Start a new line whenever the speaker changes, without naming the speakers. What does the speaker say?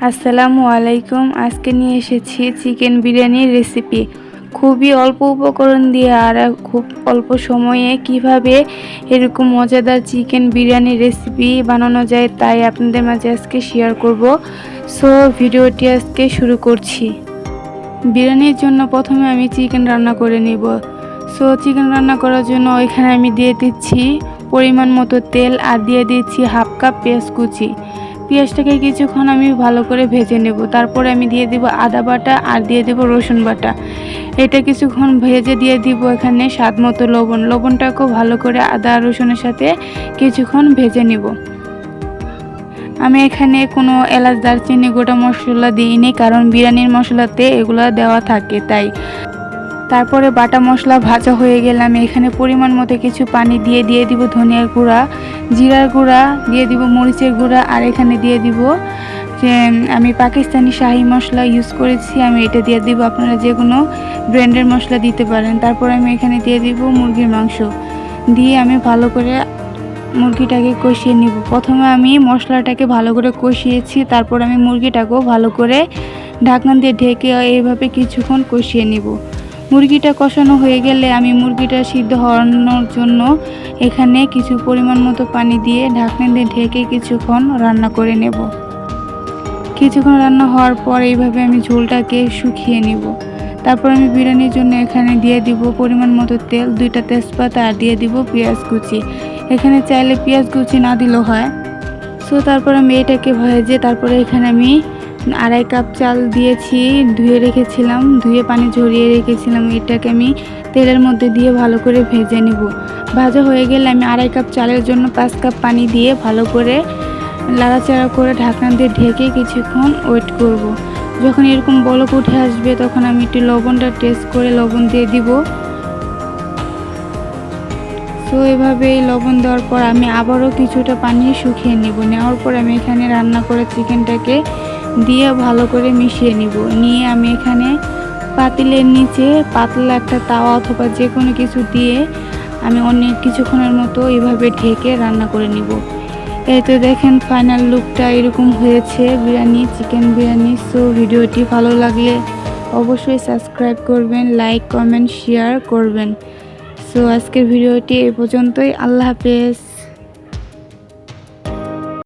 আসসালামু আলাইকুম। আজকে নিয়ে এসেছি চিকেন বিরিয়ানির রেসিপি। খুবই অল্প উপকরণ দিয়ে আর খুব অল্প সময়ে কিভাবে এরকম মজাদার চিকেন বিরিয়ানির রেসিপি বানানো যায় তাই আপনাদের মাঝে আজকে শেয়ার করব। সো ভিডিওটি আজকে শুরু করছি। বিরিয়ানির জন্য প্রথমে আমি চিকেন রান্না করে নিব। সো চিকেন রান্না করার জন্য এখানে আমি দিয়ে দিচ্ছি পরিমাণ মতো তেল আর দিয়ে দিচ্ছি হাফ কাপ পেঁয়াজ কুচি। পেঁয়াজটাকে কিছুক্ষণ আমি ভালো করে ভেজে নেব। তারপরে আমি দিয়ে দিব আদা বাটা আর দিয়ে দেব রসুন বাটা। এটা কিছুক্ষণ ভেজে দিয়ে দিব এখানে স্বাদ মতো লবণ। লবণটাকেও ভালো করে আদা রসুনের সাথে কিছুক্ষণ ভেজে নেব। আমি এখানে কোনো এলাচ দারচিনি গোটা মশলা দিইনি, কারণ বিরিয়ানির মশলাতে এগুলো দেওয়া থাকে তাই। তারপরে বাটা মশলা ভাজা হয়ে গেলে আমি এখানে পরিমাণ মতো কিছু পানি দিয়ে দিব ধনিয়ার গুঁড়া, জিরার গুঁড়া, দিয়ে দিব মরিচের গুঁড়া আর এখানে দিয়ে দিব যে আমি পাকিস্তানি শাহি মশলা ইউজ করেছি, আমি এটা দিয়ে দিব। আপনারা যে কোনো ব্র্যান্ডের মশলা দিতে পারেন। তারপর আমি এখানে দিয়ে দিব মুরগির মাংস, দিয়ে আমি ভালো করে মুরগিটাকে কষিয়ে নিব। প্রথমে আমি মশলাটাকে ভালো করে কষিয়েছি, তারপর আমি মুরগিটাকেও ভালো করে ঢাকনা দিয়ে ঢেকে এইভাবে কিছুক্ষণ কষিয়ে নিব। মুরগিটা কষানো হয়ে গেলে আমি মুরগিটা সিদ্ধ হওয়ানোর জন্য এখানে কিছু পরিমাণ মতো পানি দিয়ে ঢাকনা দিয়ে ঢেকে কিছুক্ষণ রান্না করে নেব। কিছুক্ষণ রান্না হওয়ার পর এইভাবে আমি ঝোলটাকে শুকিয়ে নিব। তারপর আমি বিরিয়ানির জন্য এখানে দিয়ে দিব পরিমাণ মতো তেল, 2টা তেজপাতা আর দিয়ে দিব পেঁয়াজ কুচি। এখানে চাইলে পেঁয়াজ কুচি না দিলেও হয়। সো তারপর আমি এটাকে ভেজে তারপরে এখানে আমি 2.5 কাপ চাল দিয়েছি, ধুয়ে রেখেছিলাম, ধুয়ে পানি ঝরিয়ে রেখেছিলাম। এটাকে আমি তেলের মধ্যে দিয়ে ভালো করে ভেজে নেব। ভাজা হয়ে গেলে আমি 2.5 কাপ চালের জন্য 5 কাপ পানি দিয়ে ভালো করে লাড়াচাড়া করে ঢাকনা দিয়ে ঢেকে কিছুক্ষণ ওয়েট করব। যখন এরকম বলক উঠে আসবে তখন আমি একটু লবণটা টেস্ট করে লবণ দিয়ে দিব। তো এভাবে লবণ দেওয়ার পর আমি আবারও কিছুটা পানি শুকিয়ে নিব। নেওয়ার পর আমি এখানে রান্না করে চিকেনটাকে দিয়ে ভালো করে মিশিয়ে নিব। নিয়ে আমি এখানে পাতিলের নিচে পাতলা একটা তাওয়া অথবা যে কোনো কিছু দিয়ে আমি অনেক কিছুক্ষণের মতো এভাবে ঢেকে রান্না করে নিব। এই তো দেখেন ফাইনাল লুকটা এরকম হয়েছে বিরিয়ানি, চিকেন বিরিয়ানি। সো ভিডিওটি ভালো লাগলে অবশ্যই সাবস্ক্রাইব করবেন, লাইক কমেন্ট শেয়ার করবেন। সো আজকের ভিডিওটি এই পর্যন্তই। আল্লাহ হাফেজ।